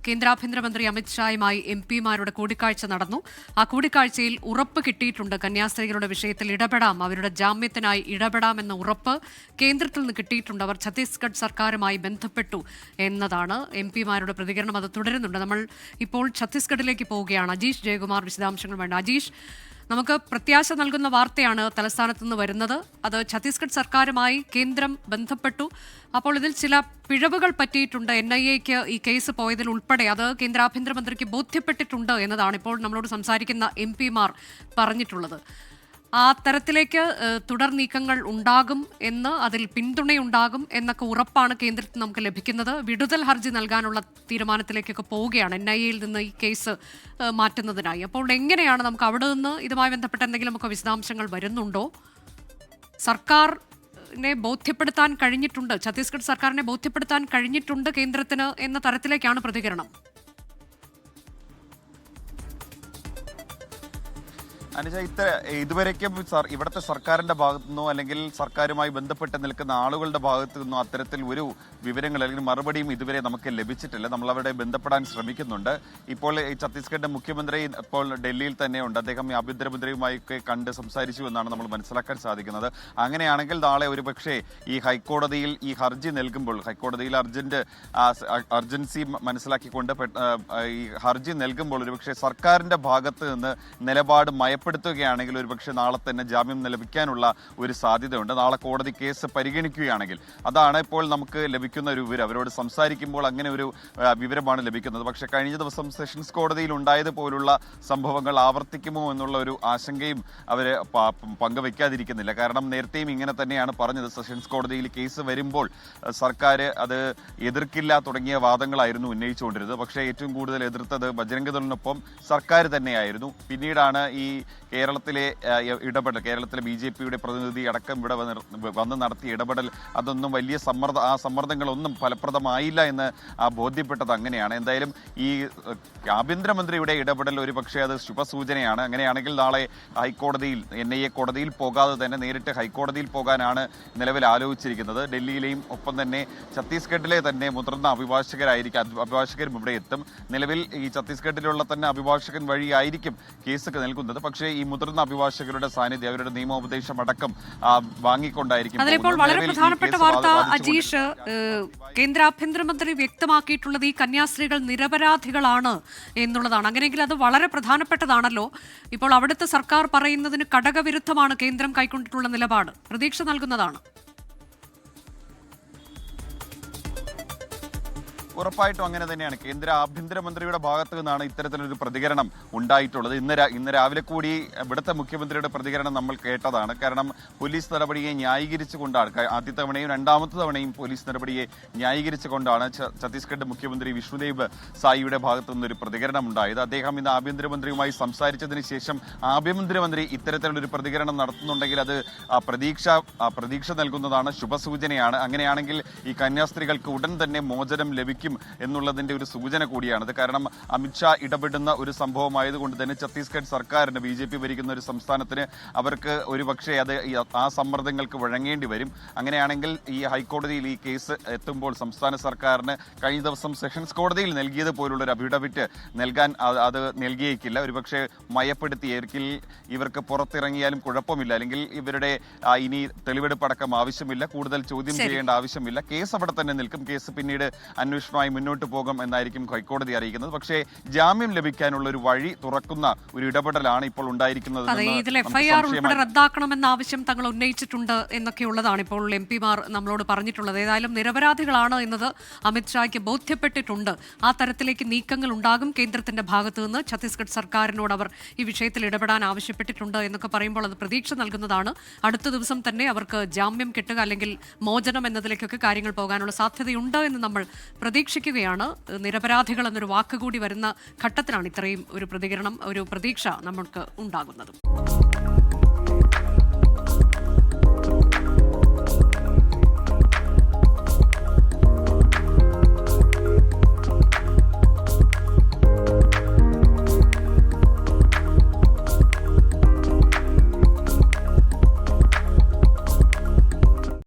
കേന്ദ്ര ആഭ്യന്തരമന്ത്രി അമിത്ഷായുമായി എംപിമാരുടെ കൂടിക്കാഴ്ച നടന്നു. ആ കൂടിക്കാഴ്ചയിൽ ഉറപ്പ് കിട്ടിയിട്ടുണ്ട്. കന്യാസ്ത്രീകളുടെ വിഷയത്തിൽ ഇടപെടാം, അവരുടെ ജാമ്യത്തിനായി ഇടപെടാമെന്ന ഉറപ്പ് കേന്ദ്രത്തിൽ നിന്ന് കിട്ടിയിട്ടുണ്ട്. അവർ ഛത്തീസ്ഗഡ് സർക്കാരുമായി ബന്ധപ്പെട്ടു എന്നതാണ് എംപിമാരുടെ പ്രതികരണം. അത് തുടരുന്നുണ്ട്. നമ്മൾ ഇപ്പോൾ ഛത്തീസ്ഗഡിലേക്ക് പോവുകയാണ്. അജീഷ് ജയകുമാർ വിശദാംശങ്ങൾ വേണ്ട. അജീഷ്, നമുക്ക് പ്രത്യാശ നൽകുന്ന വാർത്തയാണ് തലസ്ഥാനത്ത് നിന്ന് വരുന്നത്. അത് ഛത്തീസ്ഗഡ് സർക്കാരുമായി കേന്ദ്രം ബന്ധപ്പെട്ടു. അപ്പോൾ ഇതിൽ ചില പിഴവുകൾ പറ്റിയിട്ടുണ്ട്. NIAക്ക് ഈ കേസ് പോയതിൽ ഉൾപ്പെടെ അത് കേന്ദ്ര ആഭ്യന്തരമന്ത്രിക്ക് ബോധ്യപ്പെട്ടിട്ടുണ്ട് എന്നതാണ് ഇപ്പോൾ നമ്മളോട് സംസാരിക്കുന്ന എംപിമാർ പറഞ്ഞിട്ടുള്ളത്. ആ തരത്തിലേക്ക് തുടർ നീക്കങ്ങൾ ഉണ്ടാകും എന്ന്, അതിൽ പിന്തുണയുണ്ടാകും എന്നൊക്കെ ഉറപ്പാണ് കേന്ദ്രത്തിൽ നമുക്ക് ലഭിക്കുന്നത്. വിടുതൽ ഹർജി നൽകാനുള്ള തീരുമാനത്തിലേക്കൊക്കെ പോവുകയാണ് NIAയിൽ നിന്ന് ഈ കേസ് മാറ്റുന്നതിനായി. അപ്പോൾ എങ്ങനെയാണ് നമുക്ക് അവിടെ നിന്ന് ഇതുമായി ബന്ധപ്പെട്ട എന്തെങ്കിലുമൊക്കെ വിശദാംശങ്ങൾ വരുന്നുണ്ടോ? സർക്കാരിനെ ബോധ്യപ്പെടുത്താൻ കഴിഞ്ഞിട്ടുണ്ട്, ഛത്തീസ്ഗഡ് സർക്കാരിനെ ബോധ്യപ്പെടുത്താൻ കഴിഞ്ഞിട്ടുണ്ട് കേന്ദ്രത്തിന് എന്ന തരത്തിലേക്കാണ് പ്രതികരണം. അനുജ, ഇതുവരേക്കും ഇവിടുത്തെ സർക്കാരിന്റെ ഭാഗത്തു നിന്നോ അല്ലെങ്കിൽ സർക്കാരുമായി ബന്ധപ്പെട്ട് നിൽക്കുന്ന ആളുകളുടെ ഭാഗത്തു നിന്നോ അത്തരത്തിൽ ഒരു വിവരങ്ങൾ അല്ലെങ്കിൽ മറുപടിയും ഇതുവരെ നമുക്ക് ലഭിച്ചിട്ടില്ല. നമ്മൾ അവരെ ബന്ധപ്പെടാൻ ശ്രമിക്കുന്നുണ്ട്. ഇപ്പോൾ ഈ ഛത്തീസ്ഗഡ് മുഖ്യമന്ത്രി ഇപ്പോൾ ഡൽഹിയിൽ തന്നെയുണ്ട്. അദ്ദേഹം ഈ ആഭ്യന്തരമന്ത്രിയുമായൊക്കെ കണ്ട് സംസാരിച്ചു എന്നാണ് നമ്മൾ മനസ്സിലാക്കാൻ സാധിക്കുന്നത്. അങ്ങനെയാണെങ്കിൽ നാളെ ഒരുപക്ഷെ ഈ ഹൈക്കോടതിയിൽ ഈ ഹർജി നൽകുമ്പോൾ, ഹൈക്കോടതിയിൽ അർജൻസി മനസ്സിലാക്കിക്കൊണ്ട് ഈ ഹർജി നൽകുമ്പോൾ ഒരുപക്ഷെ സർക്കാരിന്റെ ഭാഗത്ത് നിന്ന് നിലപാട് പ്പെടുത്തുകയാണെങ്കിൽ ഒരുപക്ഷെ നാളെ തന്നെ ജാമ്യം ലഭിക്കാനുള്ള ഒരു സാധ്യതയുണ്ട്. നാളെ കോടതി കേസ് പരിഗണിക്കുകയാണെങ്കിൽ അതാണ് ഇപ്പോൾ നമുക്ക് ലഭിക്കുന്ന ഒരു വിവരം. അവരോട് സംസാരിക്കുമ്പോൾ അങ്ങനെ ഒരു വിവരമാണ് ലഭിക്കുന്നത്. പക്ഷെ കഴിഞ്ഞ ദിവസം സെഷൻസ് കോടതിയിൽ ഉണ്ടായതുപോലുള്ള സംഭവങ്ങൾ ആവർത്തിക്കുമോ എന്നുള്ള ഒരു ആശങ്കയും അവര് പങ്കുവയ്ക്കാതിരിക്കുന്നില്ല. കാരണം നേരത്തെയും ഇങ്ങനെ തന്നെയാണ് പറഞ്ഞത്. സെഷൻസ് കോടതിയിൽ കേസ് വരുമ്പോൾ സർക്കാർ അത് എതിർക്കില്ല തുടങ്ങിയ വാദങ്ങളായിരുന്നു ഉന്നയിച്ചുകൊണ്ടിരുന്നത്. പക്ഷേ ഏറ്റവും കൂടുതൽ എതിർത്തത് ബജരംഗദളിനൊപ്പം സർക്കാർ തന്നെയായിരുന്നു. പിന്നീടാണ് ഈ കേരളത്തിലെ ഇടപെടൽ, കേരളത്തിലെ BJPയുടെ പ്രതിനിധി അടക്കം ഇവിടെ വന്ന് നടത്തിയ ഇടപെടൽ, അതൊന്നും വലിയ സമ്മർദ്ദങ്ങളൊന്നും ഫലപ്രദമായില്ല എന്ന് ബോധ്യപ്പെട്ടത് അങ്ങനെയാണ്. എന്തായാലും ഈ ആഭ്യന്തരമന്ത്രിയുടെ ഇടപെടൽ ഒരു പക്ഷേ അത് ശുഭസൂചനയാണ്. അങ്ങനെയാണെങ്കിൽ നാളെ ഹൈക്കോടതിയിൽ, NIA കോടതിയിൽ പോകാതെ തന്നെ നേരിട്ട് ഹൈക്കോടതിയിൽ പോകാനാണ് നിലവിൽ ആലോചിച്ചിരിക്കുന്നത്. ഡൽഹിയിലെയും ഒപ്പം തന്നെ ഛത്തീസ്ഗഡിലെ തന്നെ മുതിർന്ന അഭിഭാഷകരും ഇവിടെ എത്തും. നിലവിൽ ഈ ഛത്തീസ്ഗഡിലുള്ള തന്നെ അഭിഭാഷകൻ വഴിയായിരിക്കും കേസ് നൽകുന്നത്. പക്ഷേ ഈ മുതിർന്ന അഭിഭാഷകരുടെ സാന്നിധ്യം, അവരുടെ നിയമോപദേശം അടക്കം വാങ്ങിക്കൊണ്ടായിരിക്കും. അതിലിപ്പോൾ വളരെ പ്രധാനപ്പെട്ട വാർത്ത അജീഷ്, കേന്ദ്ര ആഭ്യന്തരമന്ത്രി വ്യക്തമാക്കിയിട്ടുള്ളത് ഈ കന്യാസ്ത്രീകൾ നിരപരാധികളാണ് എന്നുള്ളതാണ്. അങ്ങനെയെങ്കിൽ അത് വളരെ പ്രധാനപ്പെട്ടതാണല്ലോ. ഇപ്പോൾ അവിടുത്തെ സർക്കാർ പറയുന്നതിന് ഘടകവിരുദ്ധമാണ് കേന്ദ്രം കൈക്കൊണ്ടിട്ടുള്ള നിലപാട്. പ്രതീക്ഷ നൽകുന്നതാണ്. ഉറപ്പായിട്ടും അങ്ങനെ തന്നെയാണ്. കേന്ദ്ര ആഭ്യന്തരമന്ത്രിയുടെ ഭാഗത്തു നിന്നാണ് ഇത്തരത്തിലൊരു പ്രതികരണം ഉണ്ടായിട്ടുള്ളത്. ഇന്ന് രാവിലെ കൂടി ഇവിടുത്തെ മുഖ്യമന്ത്രിയുടെ പ്രതികരണം നമ്മൾ കേട്ടതാണ്. കാരണം പോലീസ് നടപടിയെ ന്യായീകരിച്ചുകൊണ്ടാണ്, ആദ്യ തവണയും രണ്ടാമത്തെ തവണയും പോലീസ് നടപടിയെ ന്യായീകരിച്ചുകൊണ്ടാണ് ഛത്തീസ്ഗഡ് മുഖ്യമന്ത്രി വിഷ്ണുദേവ് സായിയുടെ ഭാഗത്തു നിന്നൊരു പ്രതികരണം ഉണ്ടായത്. അദ്ദേഹം ഇന്ന് ആഭ്യന്തരമന്ത്രിയുമായി സംസാരിച്ചതിന് ശേഷം ആഭ്യന്തരമന്ത്രി ഇത്തരത്തിലൊരു പ്രതികരണം നടത്തുന്നുണ്ടെങ്കിൽ അത് പ്രതീക്ഷ നൽകുന്നതാണ്, ശുഭസൂചനയാണ്. അങ്ങനെയാണെങ്കിൽ ഈ കന്യാസ്ത്രീകൾക്ക് ഉടൻ തന്നെ മോചനം ലഭിക്കും എന്നുള്ളതിന്റെ ഒരു സൂചന കൂടിയാണത്. കാരണം അമിത്ഷാ ഇടപെടുന്ന ഒരു സംഭവമായതുകൊണ്ട് തന്നെ ഛത്തീസ്ഗഡ് സർക്കാരിന്, BJP ഭരിക്കുന്ന ഒരു സംസ്ഥാനത്തിന് അവർക്ക് ഒരുപക്ഷെ അത് ആ സമ്മർദ്ദങ്ങൾക്ക് വഴങ്ങേണ്ടി വരും. അങ്ങനെയാണെങ്കിൽ ഈ ഹൈക്കോടതിയിൽ ഈ കേസ് എത്തുമ്പോൾ സംസ്ഥാന സർക്കാരിന് കഴിഞ്ഞ ദിവസം സെഷൻസ് കോടതിയിൽ നൽകിയതുപോലുള്ള ഒരു അഫിഡവിറ്റ് നൽകാൻ അത് നൽകിയേക്കില്ല. ഒരുപക്ഷെ മയപ്പെടുത്തിയെങ്കിൽ ഇവർക്ക് പുറത്തിറങ്ങിയാലും കുഴപ്പമില്ല, അല്ലെങ്കിൽ ഇവരുടെ ഇനി തെളിവെടുപ്പടക്കം ആവശ്യമില്ല, കൂടുതൽ ചോദ്യം ചെയ്യേണ്ട ആവശ്യമില്ല, കേസ് അവിടെ തന്നെ നിൽക്കും, കേസ് പിന്നീട് അന്വേഷണമായി മുന്നോട്ട് പോകും എന്നായിരിക്കും ഹൈക്കോടതി അറിയിക്കുന്നത്. പക്ഷേ ജാമ്യം ലഭിക്കാനുള്ള ഒരു വഴി തുറക്കുന്ന ഒരു ഇടപെടലാണ് ഇപ്പോൾ ഉണ്ടായിരിക്കുന്നത്. ഇതിൽ FIR ഉൾപ്പെടെ റദ്ദാക്കണമെന്ന ആവശ്യം തങ്ങൾ ഉന്നയിച്ചിട്ടുണ്ട് എന്നൊക്കെയുള്ളതാണ് ഇപ്പോൾ എംപിമാർ നമ്മളോട് പറഞ്ഞിട്ടുള്ളത്. ഏതായാലും നിരപരാധികളാണ് എന്നത് അമിത്ഷായ്ക്ക് ബോധ്യപ്പെട്ടിട്ടുണ്ട്. ആ തരത്തിലേക്ക് നീക്കങ്ങൾ ഉണ്ടാകും കേന്ദ്രത്തിന്റെ ഭാഗത്തു നിന്ന്. ഛത്തീസ്ഗഡ് സർക്കാരിനോട് അവർ ഈ വിഷയത്തിൽ ഇടപെടാൻ ആവശ്യപ്പെട്ടിട്ടുണ്ട് എന്നൊക്കെ പറയുമ്പോൾ അത് പ്രതീക്ഷ നൽകുന്നതാണ്. അടുത്ത ദിവസം തന്നെ അവർക്ക് ജാമ്യം കിട്ടുക അല്ലെങ്കിൽ മോചനം എന്നതിലേക്കൊക്കെ കാര്യങ്ങൾ പോകാനുള്ള സാധ്യതയുണ്ട് എന്ന് നമ്മൾ പ്രതീക്ഷിക്കുകയാണ്. നിരപരാധികൾ എന്നൊരു വാക്കുകൂടി വരുന്ന ഘട്ടത്തിലാണ് ഇത്രയും ഒരു പ്രതികരണം, ഒരു പ്രതീക്ഷ നമ്മൾക്ക് ഉണ്ടാകുന്നത്.